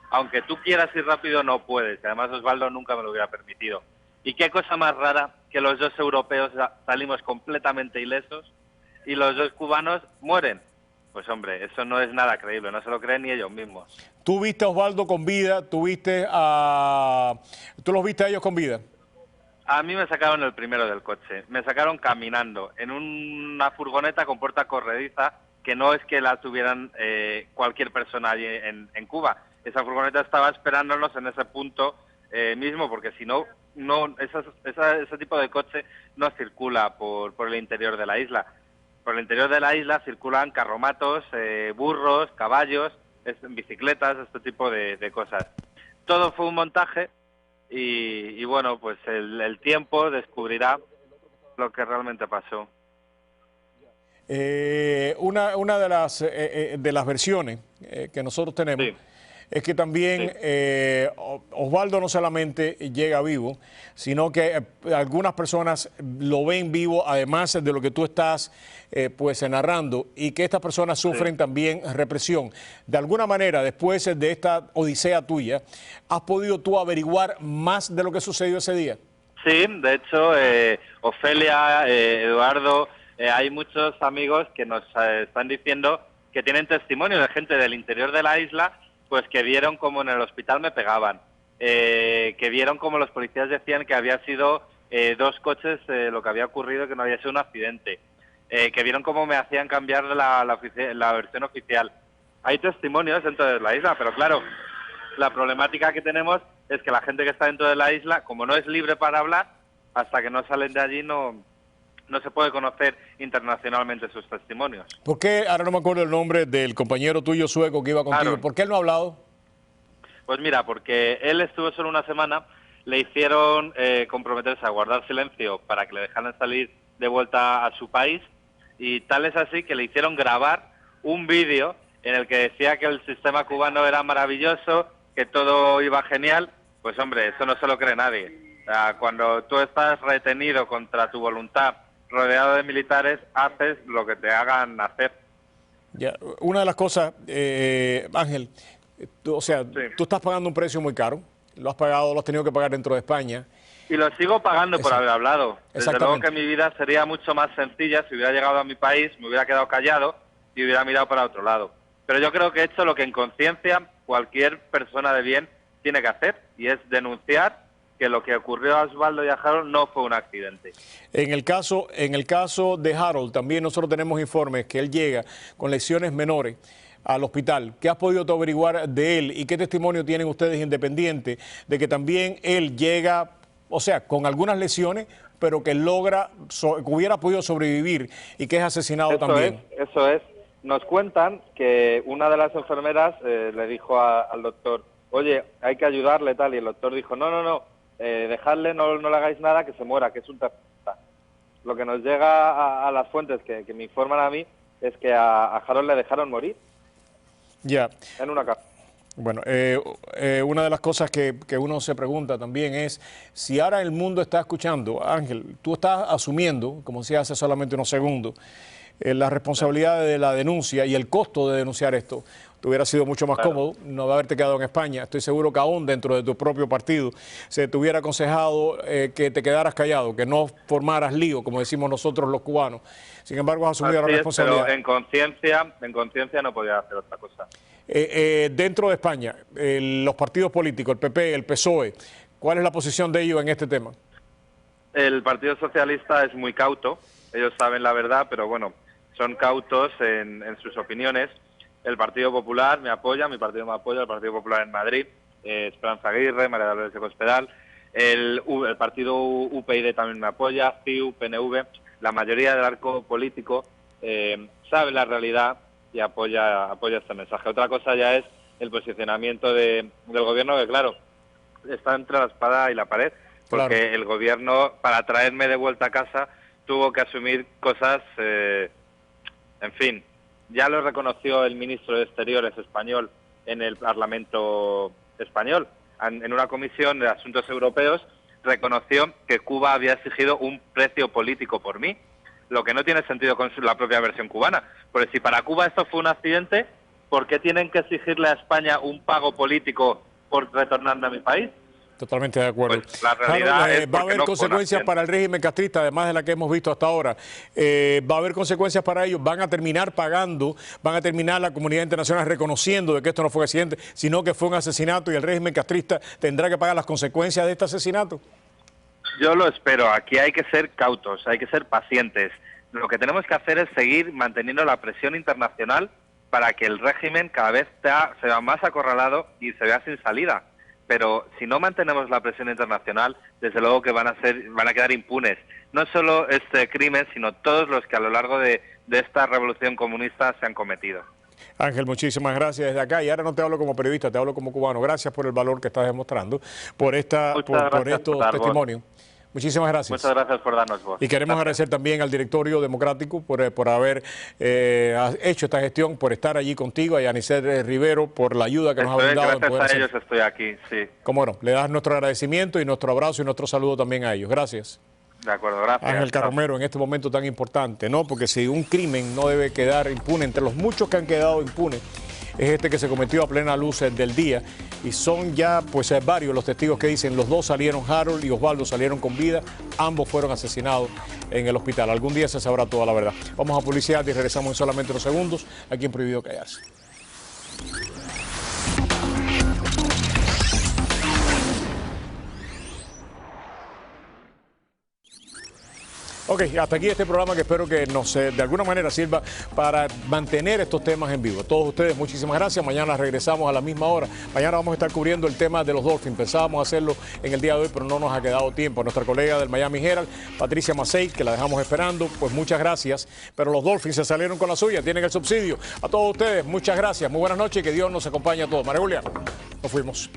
Aunque tú quieras ir rápido, no puedes. Además, Osvaldo nunca me lo hubiera permitido. Y qué cosa más rara que los 2 europeos salimos completamente ilesos y los 2 cubanos mueren. Pues hombre, eso no es nada creíble, no se lo creen ni ellos mismos. ¿Tú viste a Osvaldo con vida? ¿Tú los viste a ellos con vida? A mí me sacaron el primero del coche, me sacaron caminando en una furgoneta con puerta corrediza, que no es que la tuvieran cualquier persona allí en Cuba. Esa furgoneta estaba esperándonos en ese punto mismo, porque si no, ese tipo de coche no circula por el interior de la isla. Por el interior de la isla circulan carromatos, burros, caballos, bicicletas, este tipo de cosas. Todo fue un montaje y bueno, pues el tiempo descubrirá lo que realmente pasó. Una de las versiones que nosotros tenemos es que también Osvaldo no solamente llega vivo, sino que algunas personas lo ven vivo, además de lo que tú estás narrando, y que estas personas sufren también represión. De alguna manera, después de esta odisea tuya, ¿has podido tú averiguar más de lo que sucedió ese día? Sí, de hecho, Ofelia, Eduardo, hay muchos amigos que nos están diciendo que tienen testimonio de gente del interior de la isla, pues que vieron como en el hospital me pegaban, que vieron como los policías decían que había sido 2 coches lo que había ocurrido, que no había sido un accidente, que vieron cómo me hacían cambiar la versión oficial. Hay testimonios dentro de la isla, pero claro, la problemática que tenemos es que la gente que está dentro de la isla, como no es libre para hablar, hasta que no salen de allí no se puede conocer internacionalmente sus testimonios. ¿Por qué, ahora no me acuerdo el nombre del compañero tuyo sueco que iba contigo, Aaron. ¿por qué él no ha hablado? Pues mira, porque él estuvo solo una semana, le hicieron comprometerse a guardar silencio para que le dejaran salir de vuelta a su país, y tal es así que le hicieron grabar un vídeo en el que decía que el sistema cubano era maravilloso, que todo iba genial. Pues hombre, eso no se lo cree nadie. O sea, cuando tú estás retenido contra tu voluntad, rodeado de militares, haces lo que te hagan hacer. Ya, una de las cosas, Ángel, tú estás pagando un precio muy caro, lo has tenido que pagar dentro de España, Y lo sigo pagando por haber hablado. Desde luego que mi vida sería mucho más sencilla si hubiera llegado a mi país, me hubiera quedado callado y hubiera mirado para otro lado. Pero yo creo que he hecho lo que en conciencia cualquier persona de bien tiene que hacer, y es denunciar que lo que ocurrió a Osvaldo y a Harold no fue un accidente. En el caso de Harold, también nosotros tenemos informes que él llega con lesiones menores al hospital. ¿Qué has podido tú averiguar de él y qué testimonio tienen ustedes independientes de que también él llega, o sea, con algunas lesiones, pero que logra, que hubiera podido sobrevivir y que es asesinado también? Eso es. Nos cuentan que una de las enfermeras le dijo al doctor, oye, hay que ayudarle tal, y el doctor dijo, no, dejadle, no le hagáis nada, que se muera, que es un terrorista. Lo que nos llega a las fuentes que me informan a mí es que a Harold le dejaron morir. Ya. En una casa. Bueno, una de las cosas que uno se pregunta también es si ahora el mundo está escuchando, Ángel, tú estás asumiendo, como decía hace solamente unos segundos, la responsabilidad de la denuncia y el costo de denunciar esto. Te hubiera sido mucho más cómodo no haberte quedado en España. Estoy seguro que aún dentro de tu propio partido se te hubiera aconsejado que te quedaras callado, que no formaras lío, como decimos nosotros los cubanos. Sin embargo, has asumido la responsabilidad. Pero en conciencia no podía hacer otra cosa. Dentro de España, los partidos políticos, el PP, el PSOE, ¿cuál es la posición de ellos en este tema? El Partido Socialista es muy cauto, ellos saben la verdad, pero bueno, son cautos en sus opiniones. El Partido Popular me apoya, mi partido me apoya, el Partido Popular en Madrid, Esperanza Aguirre, María Dolores de Cospedal, el partido UPyD también me apoya, CiU, PNV, la mayoría del arco político sabe la realidad y apoya este mensaje. Otra cosa ya es el posicionamiento del gobierno, que claro, está entre la espada y la pared, porque el gobierno, para traerme de vuelta a casa, tuvo que asumir cosas, en fin, ya lo reconoció el ministro de Exteriores español en el Parlamento español. En una comisión de asuntos europeos reconoció que Cuba había exigido un precio político por mí, lo que no tiene sentido con la propia versión cubana. Porque si para Cuba esto fue un accidente, ¿por qué tienen que exigirle a España un pago político por retornarme a mi país? Totalmente de acuerdo. Pues la realidad va a haber consecuencias para el régimen castrista, además de la que hemos visto hasta ahora. Va a haber consecuencias para ellos. Van a terminar pagando, van a terminar la comunidad internacional reconociendo de que esto no fue un accidente, sino que fue un asesinato, y el régimen castrista tendrá que pagar las consecuencias de este asesinato. Yo lo espero. Aquí hay que ser cautos, hay que ser pacientes. Lo que tenemos que hacer es seguir manteniendo la presión internacional para que el régimen cada vez se vea más acorralado y se vea sin salida. Pero si no mantenemos la presión internacional, desde luego que van a quedar impunes. No solo este crimen, sino todos los que a lo largo de esta revolución comunista se han cometido. Ángel, muchísimas gracias desde acá. Y ahora no te hablo como periodista, te hablo como cubano. Gracias por el valor que estás demostrando, por estos testimonios. Muchísimas gracias. Muchas gracias por darnos voz. Y queremos agradecer también al directorio democrático por haber hecho esta gestión, por estar allí contigo, a Yanisset Rivero, por la ayuda que nos ha brindado. Gracias a ellos estoy aquí, sí. Cómo no, le das nuestro agradecimiento y nuestro abrazo y nuestro saludo también a ellos. Gracias. De acuerdo, gracias. Ángel Carromero, en este momento tan importante, ¿no? Porque si un crimen no debe quedar impune, entre los muchos que han quedado impunes, es este que se cometió a plena luz del día, y son ya pues varios los testigos que dicen los dos salieron, Harold y Osvaldo salieron con vida, ambos fueron asesinados en el hospital. Algún día se sabrá toda la verdad. Vamos a publicidad y regresamos en solamente unos segundos aquí en Prohibido Callarse. Ok, hasta aquí este programa que espero que de alguna manera sirva para mantener estos temas en vivo. Todos ustedes, muchísimas gracias. Mañana regresamos a la misma hora. Mañana vamos a estar cubriendo el tema de los Dolphins. Pensábamos hacerlo en el día de hoy, pero no nos ha quedado tiempo. Nuestra colega del Miami Herald, Patricia Macei, que la dejamos esperando, pues muchas gracias. Pero los Dolphins se salieron con la suya, tienen el subsidio. A todos ustedes, muchas gracias. Muy buenas noches y que Dios nos acompañe a todos. María Julia, nos fuimos.